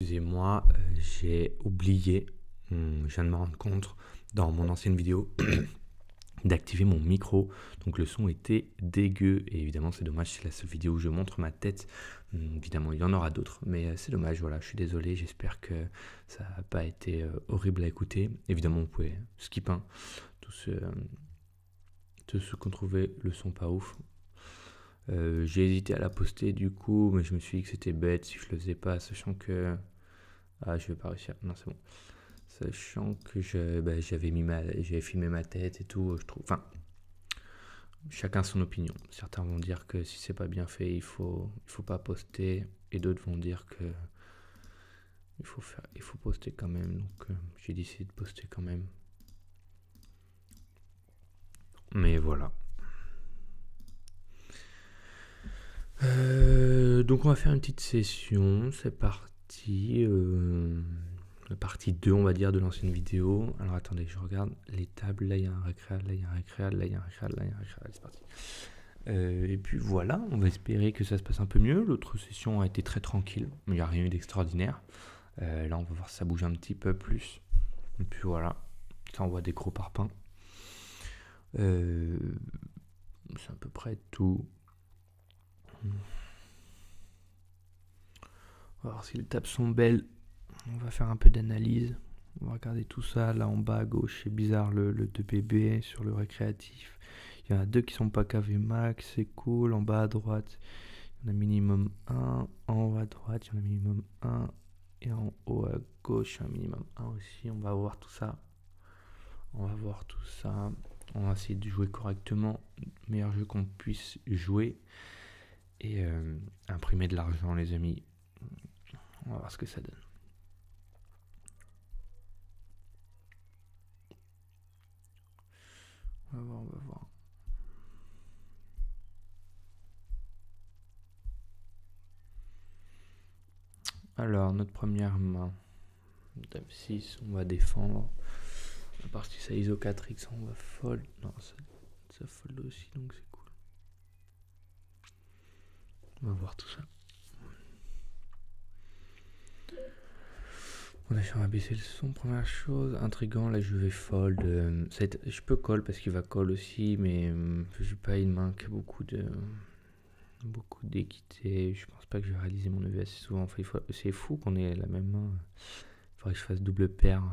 Excusez-moi, j'ai oublié, je viens de me rendre compte dans mon ancienne vidéo d'activer mon micro, donc le son était dégueu et évidemment c'est dommage, c'est la seule vidéo où je montre ma tête. Évidemment il y en aura d'autres, mais c'est dommage, voilà, je suis désolé, j'espère que ça n'a pas été horrible à écouter. Évidemment vous pouvez skip tous ceux qu'on trouvait le son pas ouf. J'ai hésité à la poster du coup, mais je me suis dit que c'était bête si je le faisais pas, sachant que... Ah, je vais pas réussir, non c'est bon. Sachant que j'avais filmé ma tête et tout, je trouve... Enfin, chacun son opinion. Certains vont dire que si c'est pas bien fait, il faut pas poster, et d'autres vont dire que il faut poster quand même. Donc j'ai décidé de poster quand même. Mais voilà. Donc on va faire une petite session, c'est parti. La partie 2 on va dire de l'ancienne vidéo. Alors attendez, je regarde les tables, là il y a un récréal, là il y a un récréal, là il y a un récréal, là il y a un récréal, c'est parti. Et puis voilà, on va espérer que ça se passe un peu mieux. L'autre session a été très tranquille, il n'y a rien eu d'extraordinaire. Là on va voir si ça bouge un petit peu plus. Et puis voilà, ça envoie des gros parpaings. C'est à peu près tout. On va voir si les tables sont belles. On va faire un peu d'analyse. On va regarder tout ça. Là en bas à gauche, c'est bizarre le 2BB sur le récréatif. Il y en a deux qui sont pas KV max, c'est cool. En bas à droite, il y en a minimum 1. En haut à droite, il y en a minimum 1. Et en haut à gauche, il y en a minimum 1 aussi. On va voir tout ça. On va voir tout ça. On va essayer de jouer correctement. Le meilleur jeu qu'on puisse jouer. Et imprimer de l'argent, les amis. On va voir ce que ça donne. On va voir, on va voir. Alors, notre première main. Dame 6, on va défendre. La partie ça ISO 4X, on va fold. Non, ça fold aussi, donc c'est cool. On va voir tout ça. Bon, là, on va baisser le son. Première chose, intriguant, là je vais fold. Je peux call parce qu'il va call aussi, mais j'ai pas une main qui a beaucoup d'équité. Je pense pas que je vais réaliser mon EV assez souvent. Enfin, c'est fou qu'on ait la même main. Il faudrait que je fasse double paire.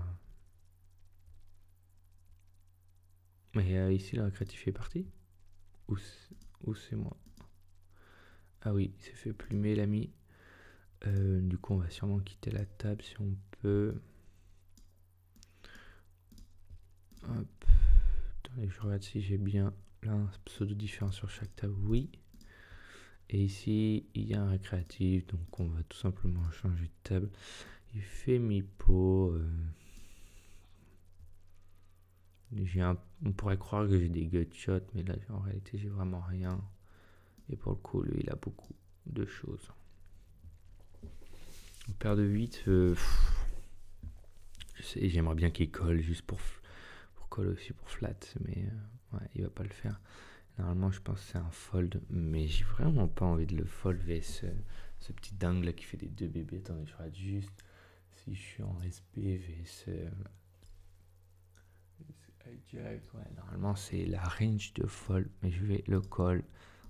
Mais ici, le récréatif est parti. Ou c'est moi? Ah oui, il s'est fait plumer l'ami. Du coup, on va sûrement quitter la table si on peut. Hop. Attendez, je regarde si j'ai bien là un pseudo différent sur chaque table. Oui. Et ici, il y a un récréatif, donc on va tout simplement changer de table. Il fait mi-pot. On pourrait croire que j'ai des gutshots, mais là, en réalité, j'ai vraiment rien. Et pour le coup, lui, il a beaucoup de choses. Paire de 8, je sais, j'aimerais bien qu'il colle juste pour call aussi pour flat, mais ouais, il va pas le faire. Normalement, je pense que c'est un fold, mais j'ai vraiment pas envie de le fold vs ce petit dingue là qui fait des 2BB. Attendez, je regarde juste si je suis en SP vs hijack. Ouais, normalement, c'est la range de fold, mais je vais le call.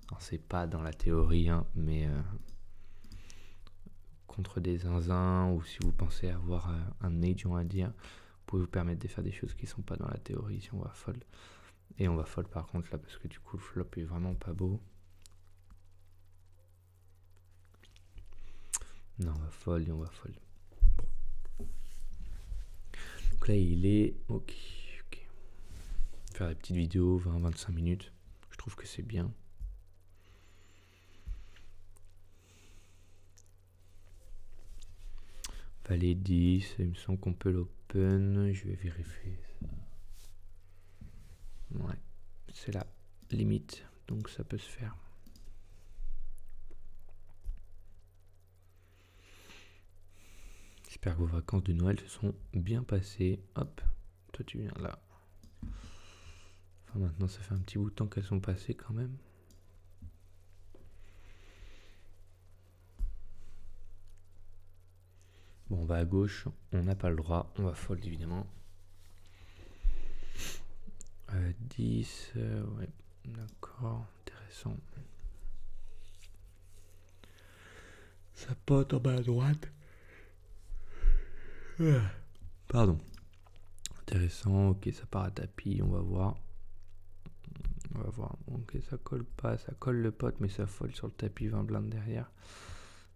Alors, c'est pas dans la théorie, hein, mais contre des zinzins ou si vous pensez avoir un edge, on va dire, vous pouvez vous permettre de faire des choses qui sont pas dans la théorie si on va fold. Et on va fold par contre là parce que du coup le flop est vraiment pas beau. Non, on va fold et on va fold. Bon. Donc là il est ok. Faire des petites vidéos 20-25 minutes. Je trouve que c'est bien. Valet 10, il me semble qu'on peut l'open. Je vais vérifier ça. Ouais, c'est la limite, donc ça peut se faire. J'espère que vos vacances de Noël se sont bien passées. Hop, toi tu viens là. Enfin maintenant ça fait un petit bout de temps qu'elles sont passées quand même. Bon, on va à gauche, on n'a pas le droit, on va fold évidemment. 10, ouais, d'accord, intéressant. Ça pote en bas à droite. Pardon. Intéressant, ok, ça part à tapis, on va voir. On va voir, ok, ça colle pas, ça colle le pot, mais ça fold sur le tapis, 20 blindes derrière.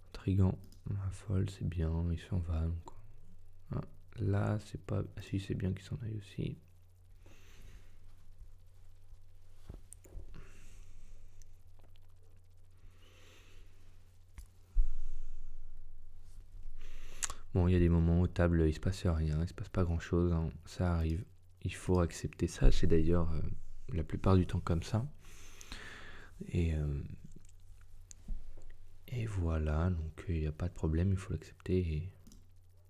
Intriguant, un fold, c'est bien, il s'en va. Donc. Ah, là, c'est pas. Ah, si, c'est bien qu'il s'en aille aussi. Bon, il y a des moments où table, il se passe rien, il se passe pas grand chose, hein, ça arrive. Il faut accepter ça, c'est d'ailleurs la plupart du temps comme ça. Et voilà, donc il n'y a pas de problème, il faut l'accepter. Et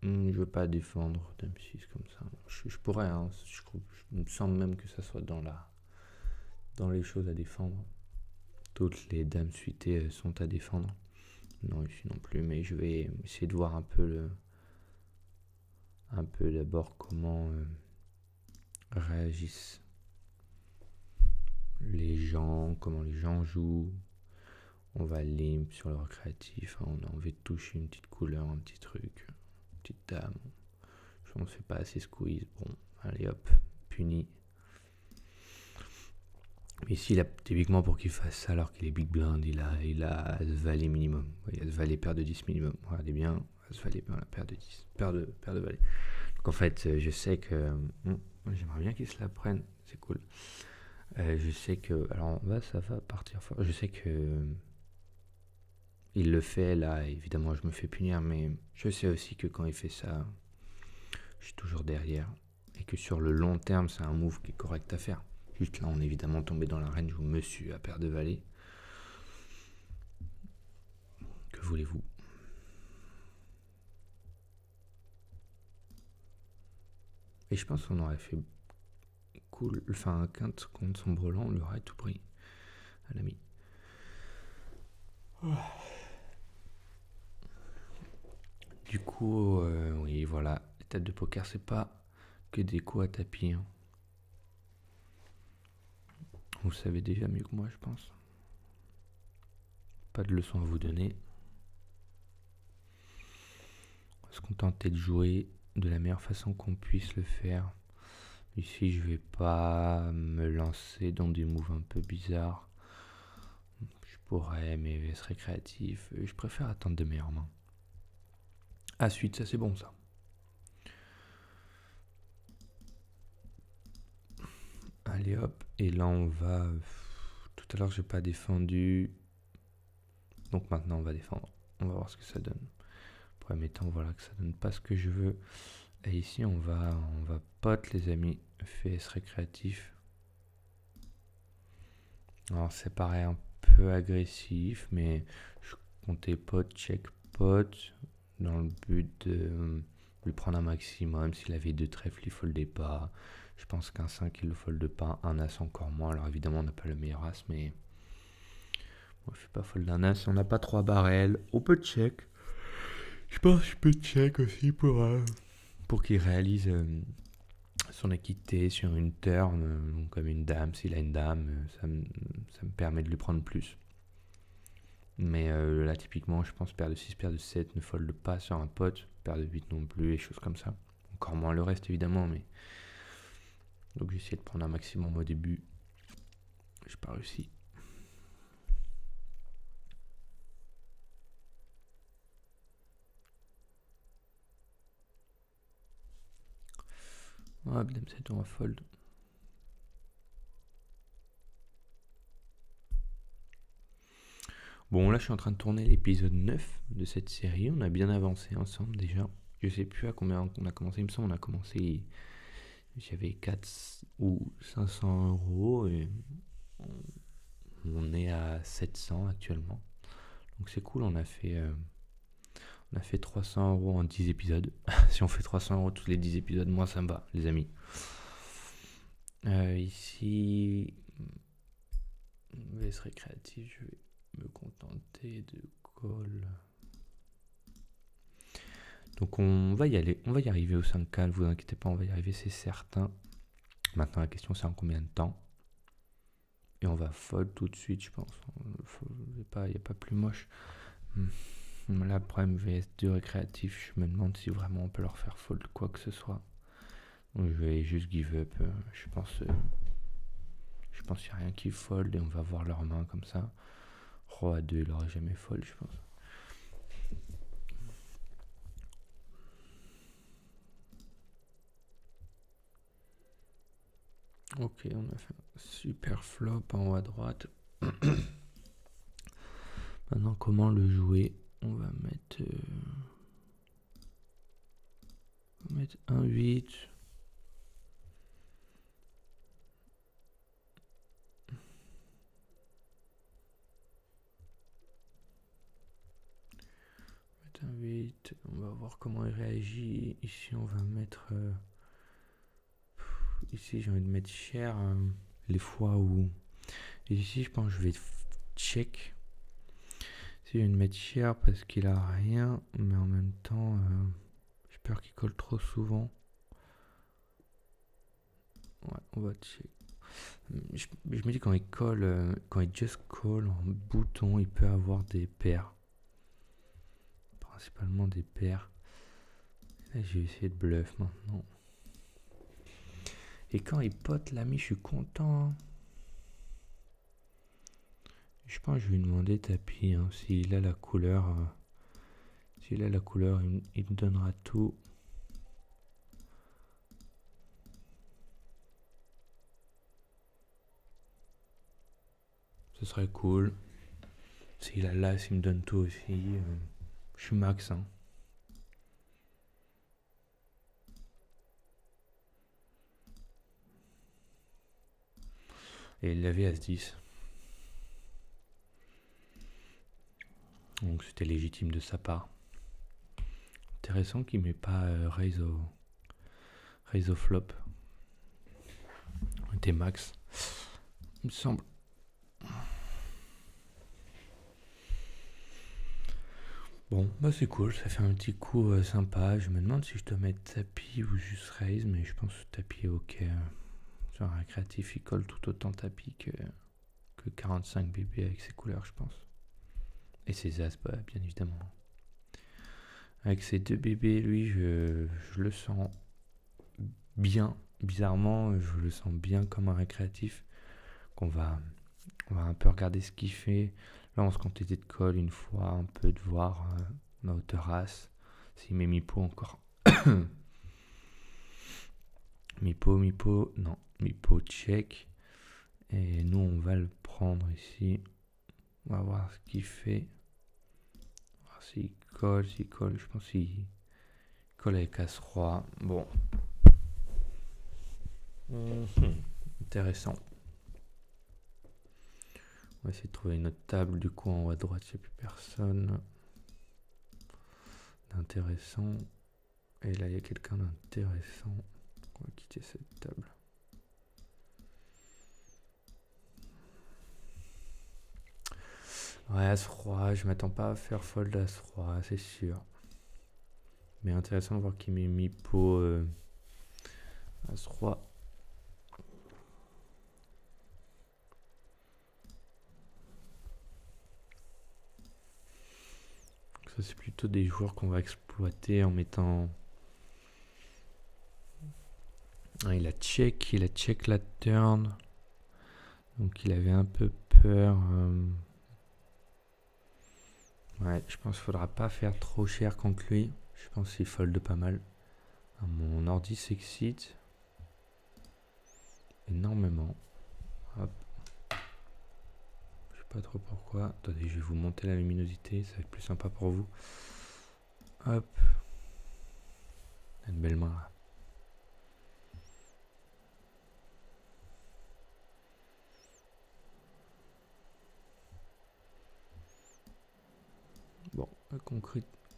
je veux pas défendre Dame 6 comme ça. Je pourrais, hein, je me sens même que ça soit dans les choses à défendre. Toutes les dames suitées sont à défendre. Non, ici non plus, mais je vais essayer de voir un peu d'abord comment réagissent les gens, comment les gens jouent. On va limp sur le recréatif, hein, on a envie de toucher une petite couleur, un petit truc, une petite dame. On ne fait pas assez squeeze, bon, allez hop, puni. Mais ici, là, typiquement pour qu'il fasse ça alors qu'il est big blind, il a As valet minimum. Il a As valet paire de 10 minimum. Regardez bien, As valet paire de 10, paire de valet. Donc en fait, je sais que j'aimerais bien qu'il se la prenne, c'est cool. Je sais que, alors ça va partir fort. Je sais que il le fait là, évidemment je me fais punir, mais je sais aussi que quand il fait ça, je suis toujours derrière. Et que sur le long terme, c'est un move qui est correct à faire. Juste là, on est évidemment tombé dans la range où monsieur a paire de valet. Que voulez-vous? Et je pense qu'on aurait fait cool, enfin un quinte contre son brelan, on l'aurait tout pris à l'ami. Du coup, oui, voilà, les têtes de poker, c'est pas que des coups à tapis. Hein. Vous savez déjà mieux que moi, je pense. Pas de leçon à vous donner. On va se contenter de jouer de la meilleure façon qu'on puisse le faire. Ici, je vais pas me lancer dans des moves un peu bizarres. Je pourrais, mais je serais créatif. Je préfère attendre de meilleures mains. Ah, suite, ça c'est bon ça. Allez hop, et là on va. Tout à l'heure j'ai pas défendu. Donc maintenant on va défendre. On va voir ce que ça donne. Premier temps, voilà que ça donne pas ce que je veux. Et ici on va pot les amis. FS récréatif. Alors ça paraît un peu agressif, mais je comptais pot, check pot, dans le but de lui prendre un maximum. S'il avait deux trèfles, il foldait pas. Je pense qu'un 5 il le folde pas, un as encore moins. Alors évidemment on n'a pas le meilleur as, mais moi je fais pas fold d'un as. On n'a pas 3 barrels, on peut check. Je pense que je peux check aussi pour qu'il réalise son équité sur une turn, donc comme une dame. S'il a une dame, ça me permet de lui prendre plus. Mais là, typiquement, je pense paire de 6, paire de 7 ne fold pas sur un pot, paire de 8 non plus, et choses comme ça. Encore moins le reste, évidemment, mais. Donc, j'ai essayé de prendre un maximum au début. J'ai pas réussi. Ah, Dame 7, on va fold. Bon, là, je suis en train de tourner l'épisode 9 de cette série. On a bien avancé ensemble déjà. Je sais plus à combien on a commencé. Il me semble qu'on a commencé. J'avais 4 ou 500 euros et on est à 700 actuellement. Donc c'est cool, on a fait 300 euros en 10 épisodes. Si on fait 300 euros tous les 10 épisodes, moi ça me va, les amis. Ici, VS récréatif, je vais me contenter de call. Donc on va y aller, on va y arriver au 5K, ne vous inquiétez pas, on va y arriver, c'est certain. Maintenant la question c'est en combien de temps. Et on va fold tout de suite, je pense. Il n'y a pas plus moche. Là, le problème VS du récréatif, je me demande si vraiment on peut leur faire fold quoi que ce soit. Donc je vais juste give up. Je pense qu'il n'y a rien qui fold et on va voir leurs mains comme ça. Roi 2, il n'aurait jamais fold, je pense. Ok, on a fait un super flop en haut à droite. Maintenant, comment le jouer? On va mettre 1-8. Un 8, on va voir comment il réagit. Ici, on va mettre. Ici, j'ai envie de mettre cher les fois où. Et ici, je pense que je vais check. Si j'ai envie de mettre cher parce qu'il a rien, mais en même temps, j'ai peur qu'il colle trop souvent. Ouais, on va check. Je me dis quand il colle, quand il just call en bouton, il peut avoir des paires. Principalement des paires. Là, je vais essayer de bluff maintenant. Et quand il pote l'ami, je suis content. Je pense que je vais lui demander tapis. Hein. S'il a la couleur, il me donnera tout. Ce serait cool. S'il a l'as, il me donne tout aussi. Je suis max. Hein. Et il avait As-10. Donc c'était légitime de sa part. Intéressant qu'il ne met pas raise au flop. On était max. Il me semble. Bon, bah c'est cool, ça fait un petit coup sympa. Je me demande si je dois mettre tapis ou juste raise, mais je pense que tapis est ok. Sur un récréatif, il colle tout autant tapis que 45 BB avec ses couleurs, je pense. Et ses as, bah, bien évidemment. Avec ces 2 BB, lui, je le sens bien. Bizarrement, je le sens bien comme un récréatif. On va un peu regarder ce qu'il fait. Là, on se contentait de call une fois, un peu de voir ma hauteur as. S'il met mi-pot encore. mi-pot, non. Mi-pot check. Et nous, on va le prendre ici. On va voir ce qu'il fait. On va voir s'il colle, je pense qu'il colle avec As-Roi. Bon. Intéressant. On va essayer de trouver une autre table. Du coup, en haut à droite, il n'y a plus personne d'intéressant. Et là, il y a quelqu'un d'intéressant. On va quitter cette table. Ouais, As-Roi, je m'attends pas à faire fold As-Roi, c'est sûr. Mais intéressant de voir qu'il met mi-pot As-Roi. Ça, c'est plutôt des joueurs qu'on va exploiter en mettant... Ah, il a check la turn. Donc il avait un peu peur. Ouais, je pense qu'il faudra pas faire trop cher contre lui. Je pense qu'il fold pas mal. Mon ordi s'excite énormément. Hop. Je sais pas trop pourquoi. Attendez, je vais vous monter la luminosité, ça va être plus sympa pour vous. Hop. Une belle main là. Bon, on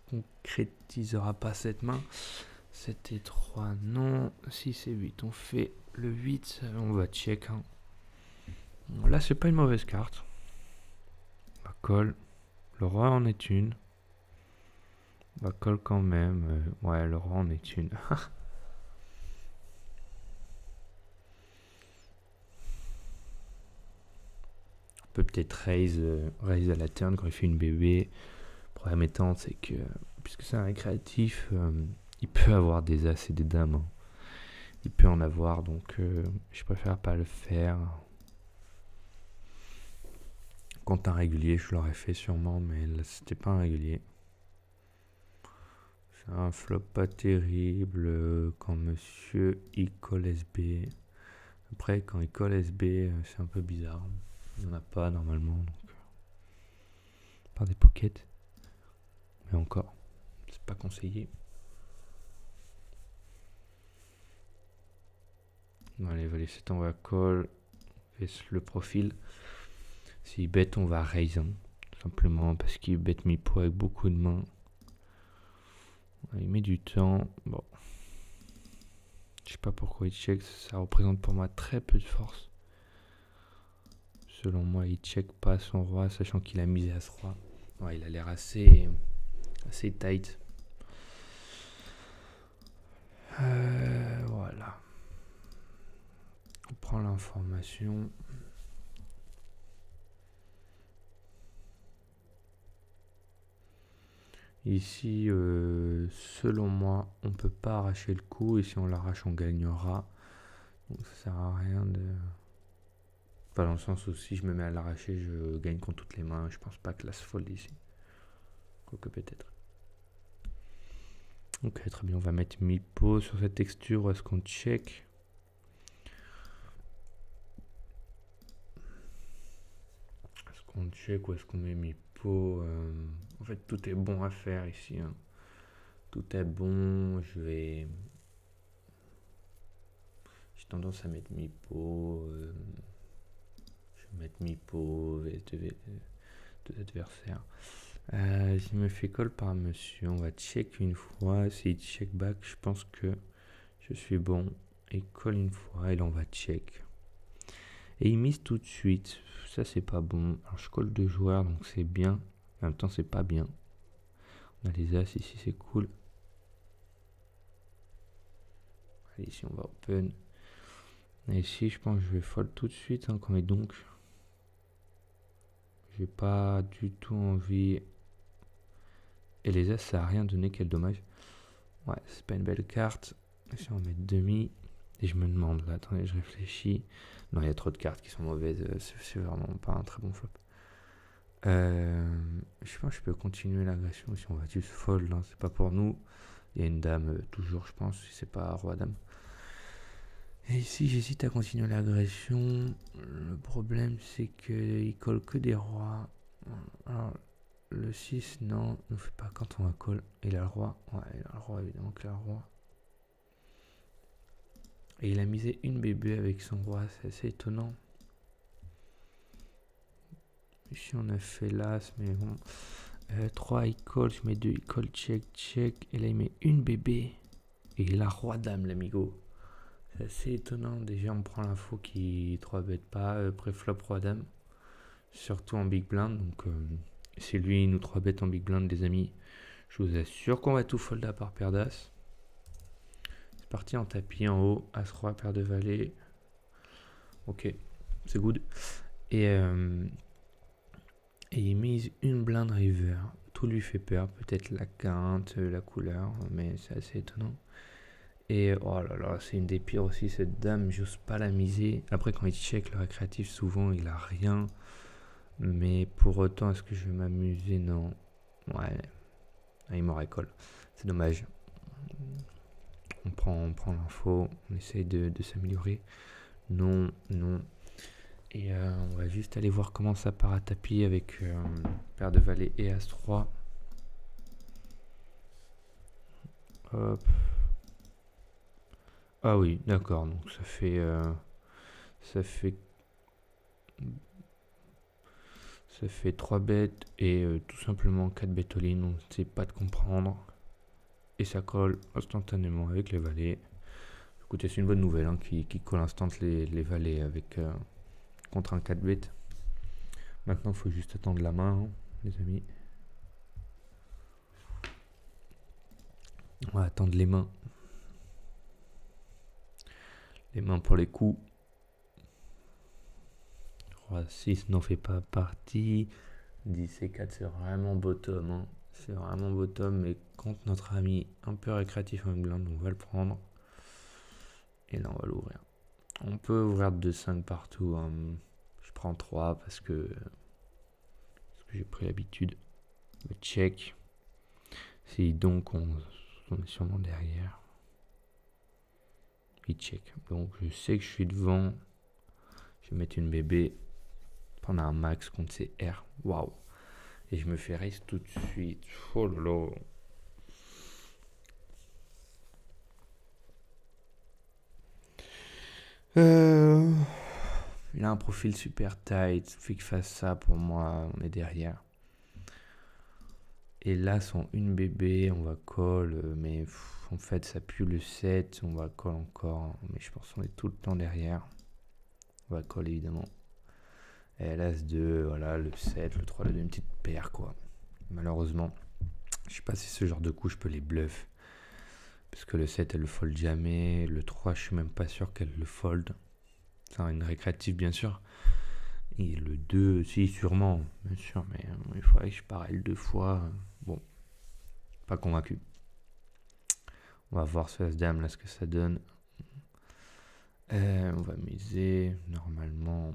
concrétisera pas cette main. 7 et 3, non. 6 et 8, on fait le 8. On va check. Hein. Là, c'est pas une mauvaise carte. On va call. Le roi en est une. Bah colle quand même. Ouais, le roi en est une. On peut peut-être raise à la turn quand il fait une bébé. Le problème étant, c'est que puisque c'est un récréatif, il peut avoir des as et des dames. Hein. Il peut en avoir, donc je préfère pas le faire. Quand un régulier, je l'aurais fait sûrement, mais là c'était pas un régulier. C'est un flop pas terrible quand monsieur il colle SB. Après, quand il colle SB, c'est un peu bizarre. Il n'y en a pas normalement, donc par des pockets. Mais encore, c'est pas conseillé. Allez, valet 7, on va call. Le profil. S'il bet, on va raise. Hein, simplement parce qu'il bet mi-pot avec beaucoup de mains. Il met du temps. Bon. Je sais pas pourquoi il check. Ça représente pour moi très peu de force. Selon moi, il check pas son roi, sachant qu'il a misé à ce roi. Ouais, il a l'air assez tight. Voilà. On prend l'information. Ici, selon moi, on peut pas arracher le coup et si on l'arrache, on gagnera. Donc ça sert à rien de... Pas dans le sens où si je me mets à l'arracher, je gagne contre toutes les mains. Je pense pas que l'as fold ici. Quoique peut-être. Ok, très bien. On va mettre mi-pot sur cette texture. Où est-ce qu'on check? Est-ce qu'on check ou est-ce qu'on met mi-pot? En fait, tout est bon à faire ici. Hein. Tout est bon. J'ai tendance à mettre mi-pot. Je vais mettre mi-pot. Deux adversaires. S'il me fait call par monsieur, on va check une fois. S'il check back, je pense que je suis bon. Et call une fois, et là on va check. Et il mise tout de suite. Ça c'est pas bon. Alors je call 2 joueurs, donc c'est bien. En même temps c'est pas bien. On a les as ici, c'est cool. Allez, ici on va open. Et ici je pense que je vais fold tout de suite. Hein, quand donc j'ai pas du tout envie. Et les as ça a rien donné, quel dommage. Ouais, c'est pas une belle carte. Si on met demi. Et je me demande, là, attendez, je réfléchis. Non, il y a trop de cartes qui sont mauvaises. C'est vraiment pas un très bon flop. Je pense que je peux continuer l'agression si on va juste fold. Hein, c'est pas pour nous. Il y a une dame, toujours, je pense, si c'est pas roi-dame. Et ici, j'hésite à continuer l'agression. Le problème, c'est qu'il colle que des rois. Alors, le 6, non, ne fait pas quand on va call. Il a le roi. Ouais, il a le roi, évidemment qu'il a le roi. Et il a misé une bébé avec son roi, c'est assez étonnant. Ici on a fait l'as, mais bon. 3 il colle, je mets 2 il colle, check, check. Et là il met une bébé. Et il a roi dame l'amigo. C'est assez étonnant. Déjà on prend l'info qui 3 bet pas, pré-flop roi dame. Surtout en big blind. Donc c'est lui, nous 3 bet en big blind les amis. Je vous assure qu'on va tout fold à part paire d'as. C'est parti en tapis en haut, as roi, paire de valet. Ok, c'est good. Et il mise une blinde river. Tout lui fait peur. Peut-être la quinte, la couleur, mais c'est assez étonnant. Et oh là là, c'est une des pires aussi, cette dame, j'ose pas la miser. Après, quand il check le récréatif, souvent il a rien. Mais pour autant, est-ce que je vais m'amuser? Non. Ouais, il m'aurait colle. C'est dommage. On prend l'info, on essaye de s'améliorer. Non, non. Et on va juste aller voir comment ça part à tapis avec paire de valet et as 3. Hop. Ah oui, d'accord. Donc ça fait ça fait 3 bêtes et tout simplement 4 bêtes all-in. On ne sait pas de comprendre. Et ça colle instantanément avec les valets. Écoutez, c'est une bonne nouvelle hein, qui colle instant les valets avec contre un 4 bêtes. Maintenant, il faut juste attendre la main, hein, les amis. On va attendre les mains. Les mains pour les coups. 3-6 n'en fait pas partie. 10 et 4 c'est vraiment bottom. Hein. C'est vraiment bottom, mais contre notre ami un peu récréatif avec blind, on va le prendre. Et là on va l'ouvrir. On peut ouvrir 2-5 partout. Hein. Je prends 3 parce que j'ai pris l'habitude. Le check. Si donc on est sûrement derrière. Il check. Donc je sais que je suis devant. Je vais mettre une bébé. Prendre un max contre ces R. Waouh. Et je me fais raise tout de suite. Oh là là. Il a un profil super tight. Fait qu'il fasse ça pour moi. On est derrière. Et là, son une bébé, on va call. Mais en fait, ça pue le 7. On va call encore. Mais je pense qu'on est tout le temps derrière. On va call évidemment. Et l'As2, voilà, le 7, le 3, le 2, une petite paire quoi. Malheureusement, je sais pas si ce genre de coup je peux les bluff. Parce que le 7 elle le fold jamais. Le 3 je suis même pas sûr qu'elle le fold. C'est une récréative bien sûr. Et le 2, si sûrement, bien sûr, mais il faudrait que je parle 2 fois. Bon, pas convaincu. On va voir ce As-Dame là ce que ça donne. On va miser normalement.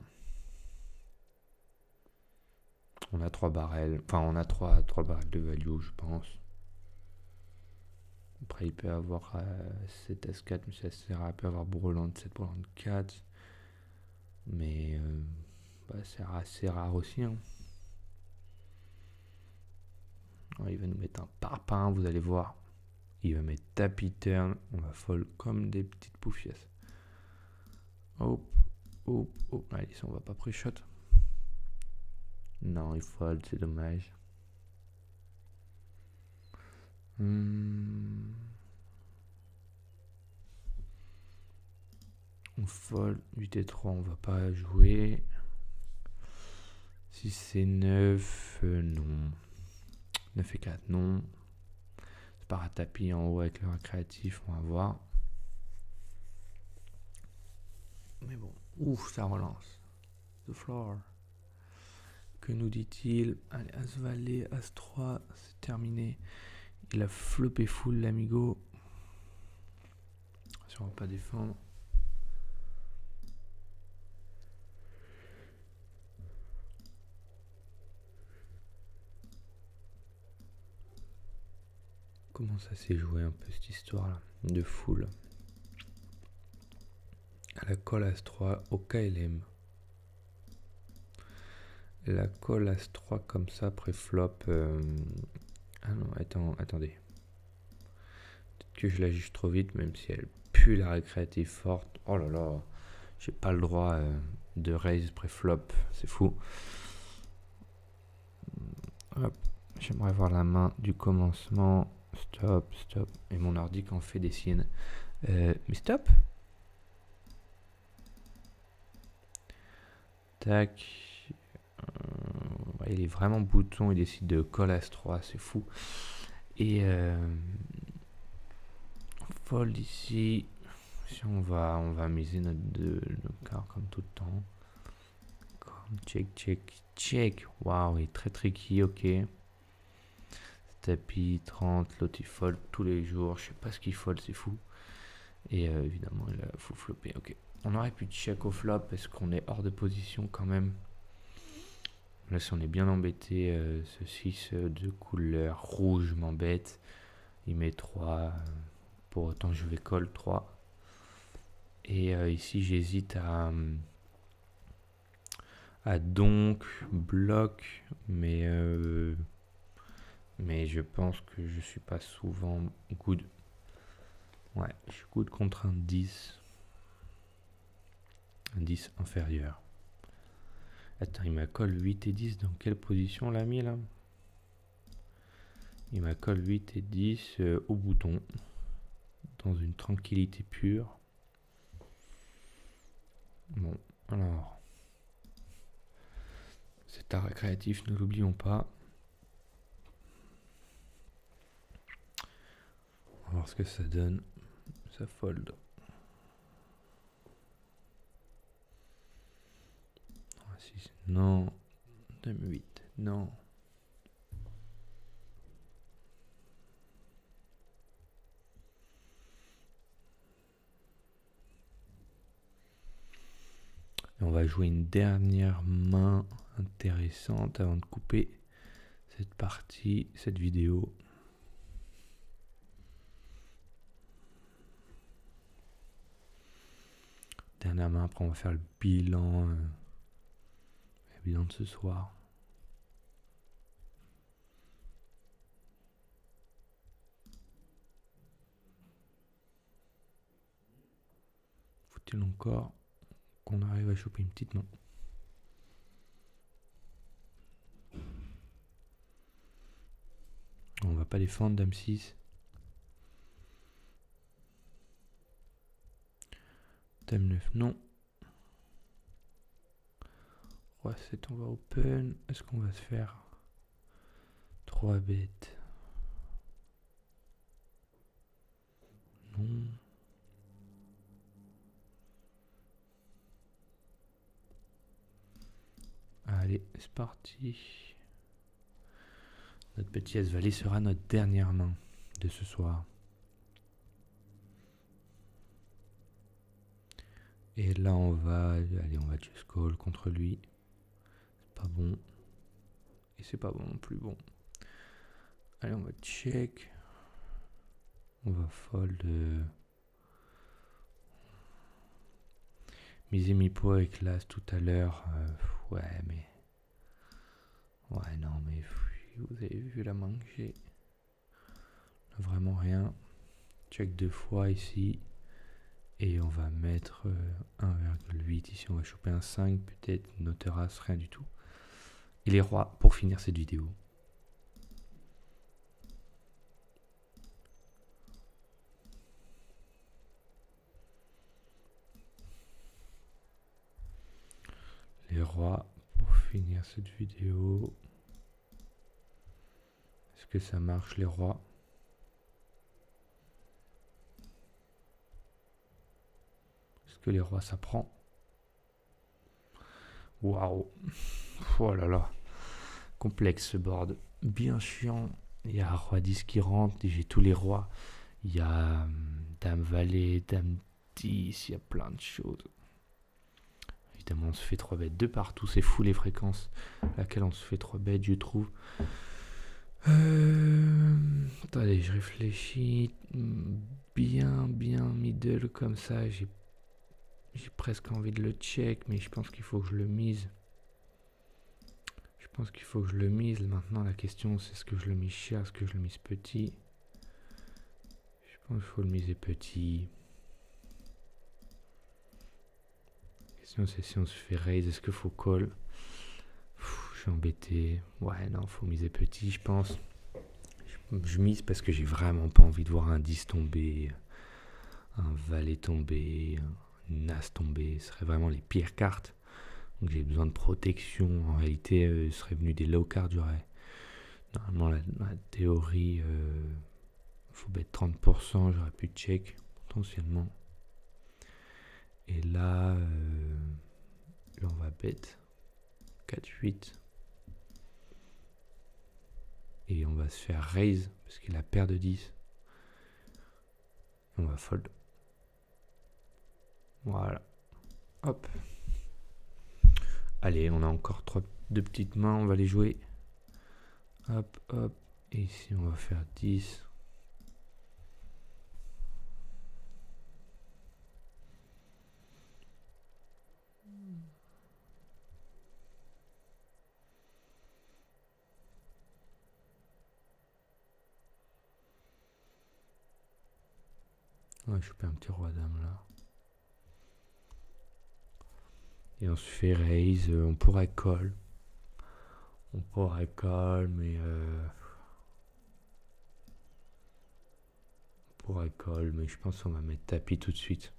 On a 3 barrels. Enfin, on a 3 barrels de value, je pense. Après, il peut avoir 7 As-4, mais ça sert à peut avoir Broland 7, Broland 4. Mais c'est assez rare aussi. Hein. Alors, il va nous mettre un parpaing, vous allez voir. Il va mettre tapis turn. On va fold comme des petites poufias. Hop, hop, hop. Allez, on va pas pré-shot. Non, il fold, c'est dommage. On fold 8 et 3, on va pas jouer. 6 et 9, non. 9 et 4, non. C'est pas à tapis en haut avec le récréatif, on va voir. Mais bon, ouf, ça relance. The floor. Que nous dit-il? Allez, As Valet, As 3, c'est terminé. Il a flopé full l'amigo. Si on va pas défendre. Comment ça s'est joué un peu cette histoire là de full. À la call As 3 au KLM. La call As 3 comme ça pré-flop. Ah non, attendez. Peut-être que je la juge trop vite, même si elle pue la récréative forte. Oh là là, j'ai pas le droit de raise pré-flop, c'est fou. Hop, j'aimerais voir la main du commencement. Stop, stop. Et mon ordi quand fait des siennes. Mais stop. Tac. Il est vraiment bouton, il décide de call As 3, c'est fou. Et fold ici. Si on va miser nos cartes comme tout le temps. Check, check, check. Waouh, il est très tricky, ok. Tapis 30, l'autre il fold tous les jours. Je sais pas ce qu'il fold, c'est fou. Et évidemment, il faut flopper, ok. On aurait pu check au flop parce qu'on est hors de position quand même. Là, si on est bien embêté, ce 6 de couleur rouge m'embête. Il met 3. Pour autant, je vais call 3. Et ici, j'hésite à donc bloc, mais je pense que je suis pas souvent good. Ouais, je suis good contre un 10. Un 10 inférieur. Attends, il m'a call 8 et 10. Dans quelle position l'ami là? Il m'a call 8 et 10 au bouton. Dans une tranquillité pure. Bon, alors. C'est un récréatif, ne l'oublions pas. On va voir ce que ça donne. Ça fold. 6, non. Dame 8, non. Et on va jouer une dernière main intéressante avant de couper cette partie, cette vidéo. Dernière main, après on va faire le bilan de ce soir. Faut-il encore qu'on arrive à choper une petite main? On va pas défendre dame 6. Dame 9, non. Roi 7, on va open. Est-ce qu'on va se faire 3 bêtes? Non. Allez, c'est parti. Notre petit S-Valet sera notre dernière main de ce soir. Et là, on va just call contre lui. C'est pas bon. Et c'est pas bon non plus. Bon. Allez, on va check. On va fold. Miser mi-pot avec l'as tout à l'heure. Ouais, mais. Ouais, non, mais. Vous avez vu la main que j'ai. Vraiment rien. Check 2 fois ici. Et on va mettre 1,8 ici. On va choper un 5 peut-être. Notre as, rien du tout. Et les rois pour finir cette vidéo. Les rois pour finir cette vidéo. Est-ce que ça marche les rois? Est-ce que les rois ça prend? Waouh! Oh là là! Complexe ce board. Bien chiant. Il y a roi 10 qui rentre. J'ai tous les rois. Il y a dame valet, dame 10. Il y a plein de choses. Évidemment, on se fait 3 bêtes de partout. C'est fou les fréquences. Laquelle on se fait 3 bêtes, je trouve. Attendez, je réfléchis. Bien middle comme ça. J'ai presque envie de le check, mais je pense qu'il faut que je le mise. Je pense qu'il faut que je le mise. Maintenant, la question, c'est est-ce que je le mise cher, est-ce que je le mise petit? Je pense qu'il faut le miser petit. La question, c'est si on se fait raise, est-ce qu'il faut call? Je suis embêté. Ouais, non, faut miser petit, je pense. Je mise parce que j'ai vraiment pas envie de voir un 10 tomber, un valet tomber, un as tomber. Ce serait vraiment les pires cartes. Donc j'ai besoin de protection. En réalité, ce serait venu des low cards. Normalement, la théorie, faut bet 30%. J'aurais pu check potentiellement. Et là, on va bet 4-8. Et on va se faire raise parce qu'il a paire de 10. Et on va fold. Voilà. Hop. Allez, on a encore 2 petites mains. On va les jouer. Hop, hop. Et ici, on va faire 10. On va choper un petit roi dame là. Et on se fait raise. On pourrait call. On pourrait call, mais je pense qu'on va mettre tapis tout de suite.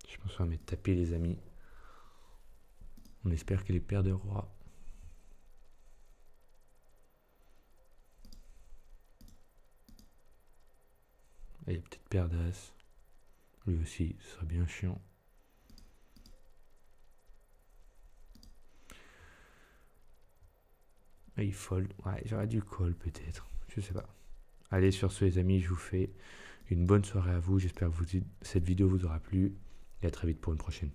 Je pense qu'on va mettre tapis les amis. On espère que les paires de rois. Et il y a peut-être paire d'as. Lui aussi, ce serait bien chiant. Et il fold. Ouais, j'aurais dû call peut-être. Je sais pas. Allez, sur ce les amis, je vous fais une bonne soirée à vous. J'espère que cette vidéo vous aura plu. Et à très vite pour une prochaine.